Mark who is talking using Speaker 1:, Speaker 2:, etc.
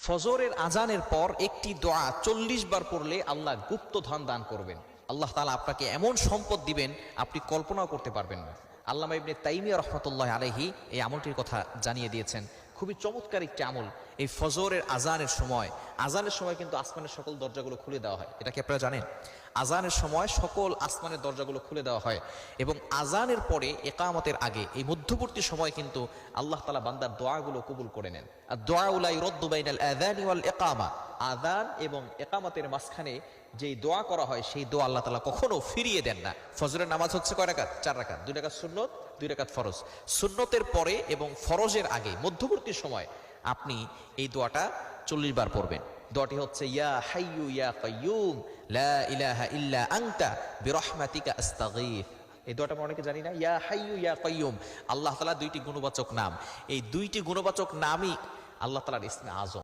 Speaker 1: ফজরের আজানের পর একটি দোয়া 40 বার পড়লে আল্লাহ গুপ্তধন দান করবেন। আল্লাহ তাআলা আপনাকে এমন সম্পদ দিবেন আপনি কল্পনাও করতে পারবেন না। আল্লামা ইবনে তাইমিয়া রাহমাতুল্লাহ আলাইহি এই আমলটির কথা জানিয়ে দিয়েছেন। খুবই চমৎকার একটি আমল। এই ফজরের আজানের সময় কিন্তু আসমানের সকল দরজাগুলো খুলে দেওয়া হয়। এটা কি আপনারা জানেন? আজানের সময় সকল আসমানের দরজাগুলো খুলে দেওয়া হয় এবং আজানের পরে ইকামতের আগে এই মধ্যবর্তী সময় কিন্তু আল্লাহ তাআলা বান্দার দোয়াগুলো কবুল করে নেন। আর দোয়া লা ইউরাদ্দু বাইনাল আযানি ওয়াল ইকামা, আযান এবং ইকামতের মাঝখানে যেই দোয়া করা হয় সেই দোয়া আল্লাহ তাআলা কখনো ফিরিয়ে দেন না। ফজরের নামাজ হচ্ছে কয় রাকাত? 4 রাকাত, 2 রাকাত সুন্নত, 2 রাকাত ফরজ। সুন্নতের পরে এবং ফরজের আগে মধ্যবর্তী সময় আপনি এই দোয়াটা 40 বার পড়বেন। দোয়াটি হচ্ছে ইয়া হাইয়ু ইয়া কাইয়ুম লা ইলাহা ইল্লা আনতা বিরহমাতিকা আস্তাগীথ। এই দোয়াটা আমরা অনেকে জানি না। ইয়া হাইয়ু ইয়া কাইয়ুম, আল্লাহ তাআলা দুইটি গুণবাচক নাম। এই দুইটি গুণবাচক নামই আল্লাহ তাআলার ইসমে আযম।